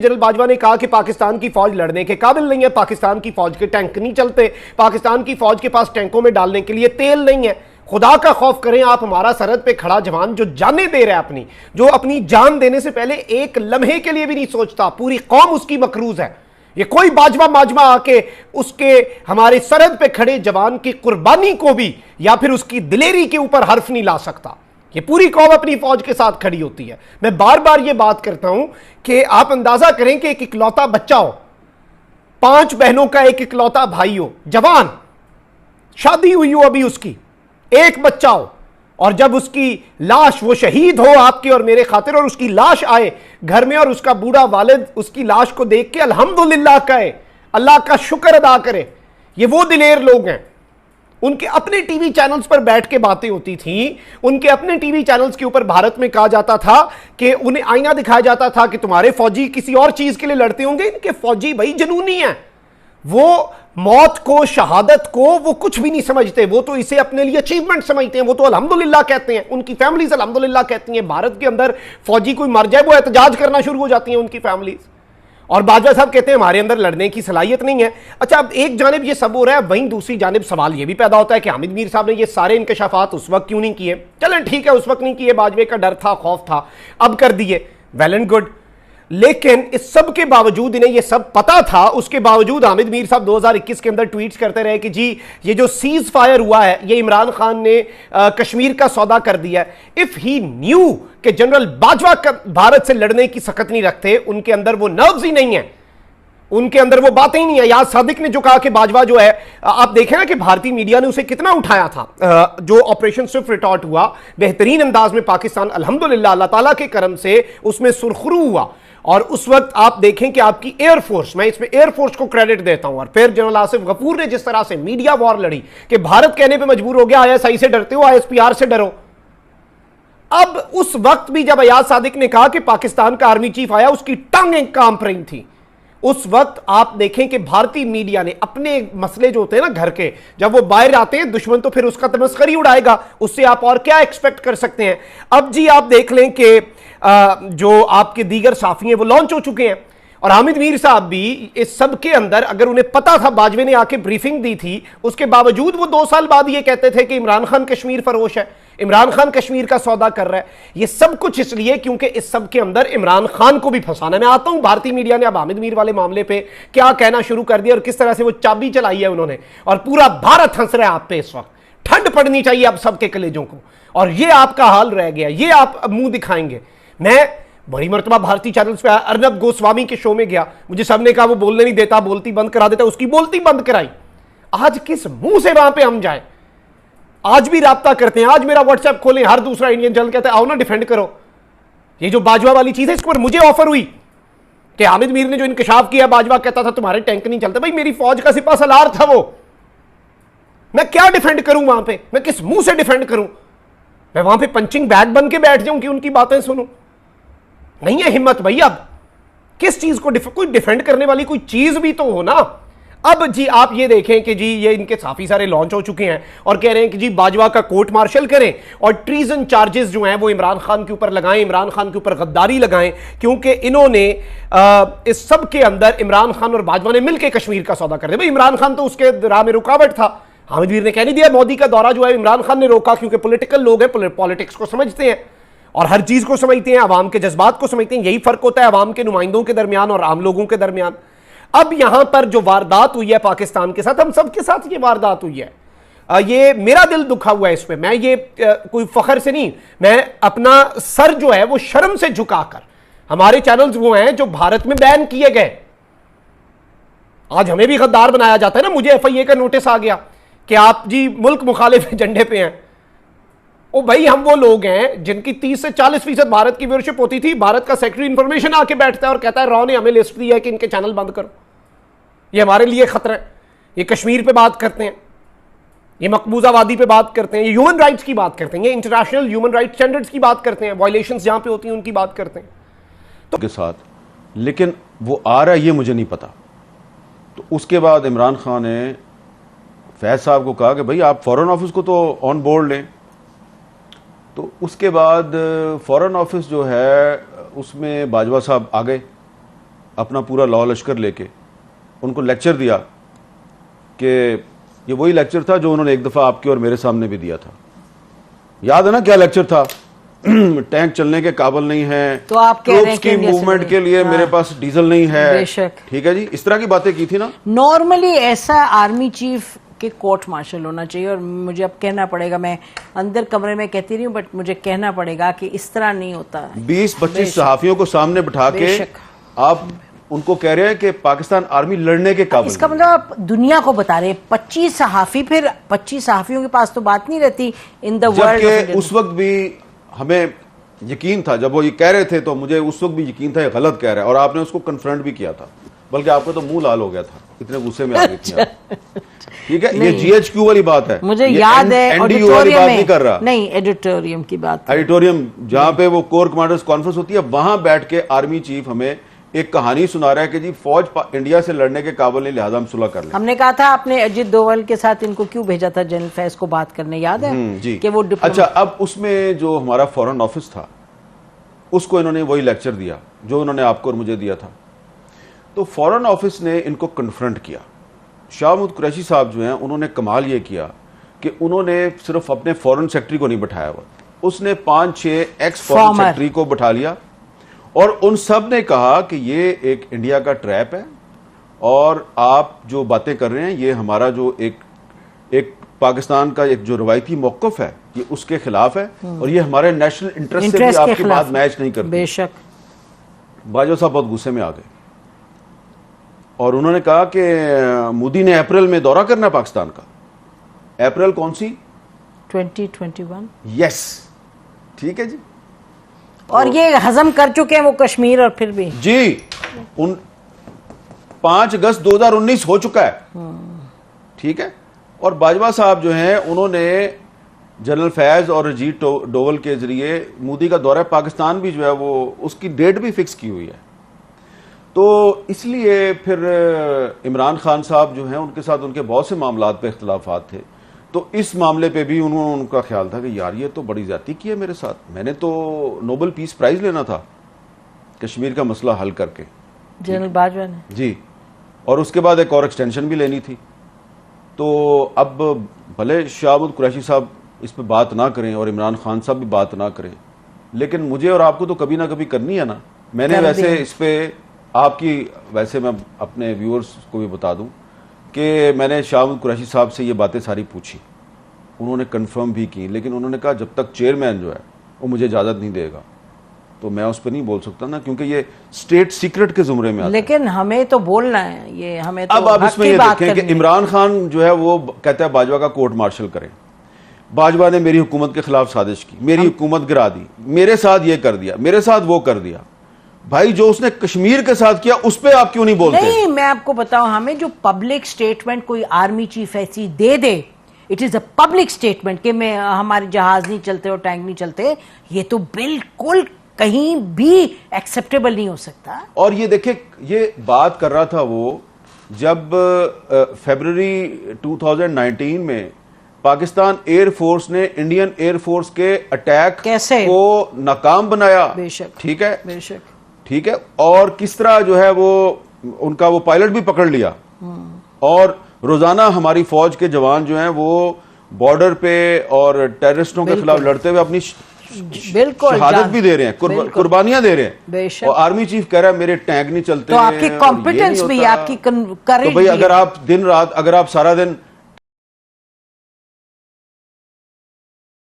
General Bajwa ने कहा कि पाकिस्तान की फौज लड़ने के काबिल नहीं है, पाकिस्तान की फौज के टैंक नहीं चलते, पाकिस्तान की फौज के पास टैंकों में डालने के लिए तेल नहीं है। खुदा का खौफ करें आप, हमारा सरहद पे खड़ा जवान जो जाने दे रहा है जो अपनी जान देने से पहले एक लम्हे के लिए भी नहीं सोचता, पूरी कौम उसकी मकरूज है। ये कोई बाजवा माजवा आके उसके हमारे सरहद पे खड़े जवान की कुर्बानी को भी या फिर उसकी दिलेरी के ऊपर हर्फ नहीं ला सकता। ये पूरी कौम अपनी फौज के साथ खड़ी होती है। मैं बार बार ये बात करता हूं कि आप अंदाजा करें कि एक इकलौता बच्चा हो, 5 बहनों का एक इकलौता भाई हो, जवान, शादी हुई हो अभी उसकी, एक बच्चा हो, और जब उसकी लाश, वो शहीद हो आपके और मेरे खातिर, और उसकी लाश आए घर में और उसका बूढ़ा वालिद उसकी लाश को देख के अल्हम्दुलिल्लाह कहे, अल्लाह का शुक्र अदा करे। ये वो दिलेर लोग हैं। उनके अपने टीवी चैनल्स पर बैठ के बातें होती थी, उनके अपने टीवी चैनल्स के ऊपर भारत में कहा जाता था कि उन्हें आईना दिखाया जाता था कि तुम्हारे फौजी किसी और चीज के लिए लड़ते होंगे, इनके फौजी भाई जुनूनी हैं, वो मौत को, शहादत को वो कुछ भी नहीं समझते, वो तो इसे अपने लिए अचीवमेंट समझते हैं, वो तो अल्हम्दुलिल्लाह कहते हैं, उनकी फैमिलीज अल्हम्दुलिल्लाह कहती हैं। भारत के अंदर फौजी कोई मर जाए वो एहतजाज करना शुरू हो जाती हैं उनकी फैमिलीज, और बाजवा साहब कहते हैं हमारे अंदर लड़ने की सलाहियत नहीं है। अच्छा, अब एक जानिब ये सब हो रहा है, वहीं दूसरी जानिब सवाल ये भी पैदा होता है कि हामिद मीर साहब ने ये सारे इंकशाफात उस वक्त क्यों नहीं किए। चलें ठीक है, उस वक्त नहीं किए, बाजवे का डर था, खौफ था, अब कर दिए, वेल एंड गुड। लेकिन इस सब के बावजूद, इन्हें ये सब पता था, उसके बावजूद हामिद मीर साहब 2021 के अंदर ट्वीट्स करते रहे कि जी ये जो सीज फायर हुआ है ये इमरान खान ने कश्मीर का सौदा कर दिया है। इफ ही न्यू कि जनरल बाजवा भारत से लड़ने की सकत नहीं रखते, उनके अंदर वो नर्व्स ही नहीं है, उनके अंदर वो बातें ही नहीं है। याद सादिक ने जो कहा कि बाजवा जो है, आप देखें ना कि भारतीय मीडिया ने उसे कितना उठाया था। जो ऑपरेशन स्विफ्ट रिटॉर्ट हुआ बेहतरीन अंदाज में, पाकिस्तान अल्हम्दुलिल्लाह अल्लाह ताला के करम से उसमें सुरखरू हुआ। और उस वक्त आप देखें कि आपकी एयरफोर्स, मैं इसमें एयरफोर्स को क्रेडिट देता हूं, और फिर जनरल आसिफ गफूर ने जिस तरह से मीडिया वॉर लड़ी कि भारत कहने पे मजबूर हो गया आईएसआई से डरते हो, आईएसपीआर से डरो। अब उस वक्त भी जब अयाज सादिक ने कहा कि पाकिस्तान का आर्मी चीफ आया, उसकी टांगें कांप रही थी, उस वक्त आप देखें कि भारतीय मीडिया ने अपने मसले जो होते हैं ना घर के, जब वो बाहर आते हैं दुश्मन तो फिर उसका तमस्खरी उड़ाएगा, उससे आप और क्या एक्सपेक्ट कर सकते हैं। अब जी आप देख लें कि जो आपके दीगर साफी हैं वो लॉन्च हो चुके हैं, और हामिद मीर साहब भी इस सब के अंदर, अगर उन्हें पता था, बाजवे ने आके ब्रीफिंग दी थी, उसके बावजूद वो 2 साल बाद ये कहते थे कि इमरान खान कश्मीर फरोश है, इमरान खान कश्मीर का सौदा कर रहा है। ये सब कुछ इसलिए क्योंकि इस सब के अंदर इमरान खान को भी फंसाना। मैं आता हूं भारतीय मीडिया ने अब हामिद मीर वाले मामले पे क्या कहना शुरू कर दिया और किस तरह से वो चाबी चलाई है उन्होंने, और पूरा भारत हंस रहा है आप पे इस वक्त। ठंड पड़नी चाहिए अब सबके कलेजों को, और ये आपका हाल रह गया, ये आप मुंह दिखाएंगे। मैं बड़ी मरतबा भारतीय चैनल्स पे अर्नब गोस्वामी के शो में गया, मुझे सबने कहा वो बोलने नहीं देता, बोलती बंद करा देता, उसकी बोलती बंद कराई। आज किस मुंह से वहां पे हम जाए? आज भी राब्ता करते हैं, आज मेरा व्हाट्सएप खोलें, हर दूसरा इंडियन चैनल कहता है आओ ना डिफेंड करो। ये जो बाजवा वाली चीज है, इस पर मुझे ऑफर हुई कि हामिद मीर ने जो इंकशाफ किया, बाजवा कहता था तुम्हारे टैंक नहीं चलते। भाई मेरी फौज का सिपा सलार था वो, मैं क्या डिफेंड करूं वहां पे? मैं किस मुंह से डिफेंड करूं? मैं वहां पे पंचिंग बैग बन के बैठ जाऊं कि उनकी बातें सुनूं? नहीं है हिम्मत भाई। अब किस चीज को कोई डिफेंड करने वाली कोई चीज भी तो हो ना। अब जी आप ये देखें कि जी ये इनके काफी सारे लॉन्च हो चुके हैं और कह रहे हैं कि जी बाजवा का कोर्ट मार्शल करें और ट्रीजन चार्जेस जो हैं वो इमरान खान के ऊपर लगाएं, इमरान खान के ऊपर गद्दारी लगाएं, क्योंकि इन्होंने इस सब के अंदर इमरान खान और बाजवा ने मिलकर कश्मीर का सौदा कर दिया। भाई इमरान खान तो उसके राह में रुकावट था, हामिद मीर ने कह नहीं दिया मोदी का दौरा जो है इमरान खान ने रोका, क्योंकि पॉलिटिकल लोग हैं, पॉलिटिक्स को समझते हैं और हर चीज को समझते हैं, अवाम के जज्बात को समझते हैं। यही फर्क होता है अवाम के नुमाइंदों के दरमियान और आम लोगों के दरमियान। अब यहां पर जो वारदात हुई है पाकिस्तान के साथ, हम सबके साथ ये वारदात हुई है, ये मेरा दिल दुखा हुआ है इसमें। मैं ये कोई फखर से नहीं, मैं अपना सर जो है वो शर्म से झुकाकर, हमारे चैनल्स वो हैं जो भारत में बैन किए गए, आज हमें भी गद्दार बनाया जाता है ना। मुझे एफआईए का नोटिस आ गया कि आप जी मुल्क मुखालिफ एजेंडे पे हैं। ओ भाई हम वो लोग हैं जिनकी 30 से 40% भारत की व्यूअरशिप होती थी, भारत का सेक्रेटरी इंफॉर्मेशन आके बैठता है और कहता है रॉ ने हमें लिस्ट दी है कि इनके चैनल बंद करो, ये हमारे लिए खतरा है। ये कश्मीर पे बात करते हैं, ये मकबूजावादी पे बात करते हैं, ये ह्यूमन राइट्स की बात करते हैं, ये इंटरनेशनल ह्यूमन राइट्स स्टैंडर्ड्स की बात करते हैं, वायलेशंस जहां पे होती हैं उनकी बात करते हैं तो के साथ। लेकिन वो आ रहा है ये मुझे नहीं पता। तो उसके बाद इमरान खान ने फैज साहब को कहा कि भाई आप फॉरेन ऑफिस को तो ऑन बोर्ड लें। तो उसके बाद फॉरेन ऑफिस जो है उसमें बाजवा साहब आ गए अपना पूरा लॉ लश्कर लेके उनको लेक्चर दिया कि ये वही लेक्चर था जो उन्होंने एक दफ़ा आपके और मेरे सामने भी दिया था। याद है ना क्या लेक्चर था? टैंक चलने के काबिल नहीं है, तो आप कह रहे हैं की मूवमेंट के लिए मेरे पास डीजल नहीं है। बेशक, ठीक है जी, इस तरह की बातें की थी ना। नॉर्मली ऐसा आर्मी चीफ के कोर्ट मार्शल होना चाहिए। और मुझे अब कहना पड़ेगा, मैं अंदर कमरे में कहती रही हूँ, बट मुझे कहना पड़ेगा कि इस तरह नहीं होता। 20-25 सहाफियों को सामने बिठा के आप उनको कह रहे हैं कि पाकिस्तान आर्मी लड़ने के काबिल। इसका मतलब आप दुनिया को बता रहे हैं 25 सहाफी, फिर 25 सहाफियों के पास तो बात नहीं रहती इन द वर्ल्ड। जबकि उस वक्त भी हमें यकीन था, जब वो ये कह रहे थे तो मुझे उस वक्त भी यकीन था ये गलत कह रहा है, और आपने उसको कन्फ्रंट भी किया था, बल्कि आपका तो मुंह लाल हो गया था, इतने गुस्से में आ गई थी आप। ठीक है, ये GHQ वाली बात है, मुझे याद है NDU वाली बात नहीं कर रहा, नहीं एडिटोरियम की बात, एडिटोरियम जहां पे वो कोर कमांडर्स कॉन्फ्रेंस होती है, वहां बैठ के आर्मी चीफ हमें एक कहानी सुना रहा है कि जी फौज इंडिया से लड़ने के काबिल नहीं, लिहाजा हम सुलह कर लें। हमने कहा था आपने अजित डोवाल के साथ इनको क्यों भेजा था जनरल फैज को बात करने, याद है? जी। कि वो अच्छा, अब उसमें जो हमारा फॉरेन ऑफिस था उसको इन्होंने वही लेक्चर दिया जो उन्होंने आपको और मुझे दिया था। तो फॉरेन ऑफिस ने इनको कन्फ्रंट किया। शाह महमूद कुरैशी साहब जो हैं उन्होंने कमाल ये किया कि उन्होंने सिर्फ अपने फॉरेन सेक्रेटरी को नहीं बैठाया हुआ, उसने 5-6 एक्स फॉरेन सेक्रेटरी को बैठा लिया और उन सब ने कहा कि ये एक इंडिया का ट्रैप है और आप जो बातें कर रहे हैं ये हमारा जो एक पाकिस्तान का एक जो रवायती मौक़िफ़ है ये उसके खिलाफ है और ये हमारे नेशनल इंटरेस्ट से भी आपकी बात मैच नहीं करती। बेशक। बाजवा साहब बहुत गुस्से में आ गए और उन्होंने कहा कि मोदी ने अप्रैल में दौरा करना है पाकिस्तान का। अप्रैल कौन सी? 2021। यस, ठीक है जी। और ये हजम कर चुके हैं वो कश्मीर, और फिर भी जी 5 अगस्त 2019 हो चुका है, ठीक है। और बाजवा साहब जो हैं उन्होंने जनरल फैज और अजीत डोवल के जरिए मोदी का दौरा पाकिस्तान भी जो है वो उसकी डेट भी फिक्स की हुई है। तो इसलिए फिर इमरान खान साहब जो हैं उनके साथ उनके बहुत से मामलात पे इख्तिलाफात थे, तो इस मामले पे भी उनका ख्याल था कि यार ये तो बड़ी ज्यादती की है मेरे साथ, मैंने तो नोबेल पीस प्राइज लेना था कश्मीर का मसला हल करके, जनरल बाजवा ने जी, और उसके बाद एक और एक्सटेंशन भी लेनी थी। तो अब भले शाह महमूद कुरैशी साहब इस पे बात ना करें और इमरान खान साहब भी बात ना करें, लेकिन मुझे और आपको तो कभी ना कभी करनी है ना। मैंने वैसे इस पे आपकी, वैसे मैं अपने व्यूअर्स को भी बता दूं कि मैंने शाह महमूद कुरैशी साहब से ये बातें सारी पूछी, उन्होंने कंफर्म भी की, लेकिन उन्होंने कहा जब तक चेयरमैन जो है वो मुझे इजाज़त नहीं देगा तो मैं उस पर नहीं बोल सकता ना, क्योंकि ये स्टेट सीक्रेट के जुमरे में आता है। लेकिन हमें तो बोलना है, ये हमें तो अब आप इसमें ये देखें कि इमरान खान जो है वो कहता है बाजवा का कोर्ट मार्शल करें, बाजवा ने मेरी हुकूमत के खिलाफ साजिश की, मेरी हुकूमत गिरा दी, मेरे साथ ये कर दिया, मेरे साथ वो कर दिया। भाई जो उसने कश्मीर के साथ किया उस पर आप क्यों नहीं बोलते? नहीं, मैं आपको बताऊं, हमें जो पब्लिक स्टेटमेंट कोई आर्मी चीफ ऐसी दे, it is a public statement कि मैं हमारे जहाज नहीं चलते और टैंक नहीं चलते, ये तो बिल्कुल कहीं भी एक्सेप्टेबल नहीं हो सकता। और ये देखे, ये बात कर रहा था वो जब फरवरी 2019 में पाकिस्तान एयरफोर्स ने इंडियन एयरफोर्स के अटैक को नाकाम बनाया। बेशक, ठीक है, बेशक, ठीक है। और किस तरह जो है वो उनका वो पायलट भी पकड़ लिया, और रोजाना हमारी फौज के जवान जो हैं वो बॉर्डर पे और टेररिस्टों के खिलाफ लड़ते हुए अपनी बिल्कुल शहादत भी दे रहे हैं, कुर्बानियां दे रहे हैं। और आर्मी चीफ कह रहा है मेरे टैंक नहीं चलते, तो आपकी कॉम्पिटेंस भी आपकी तो भाई अगर आप दिन रात, अगर आप सारा दिन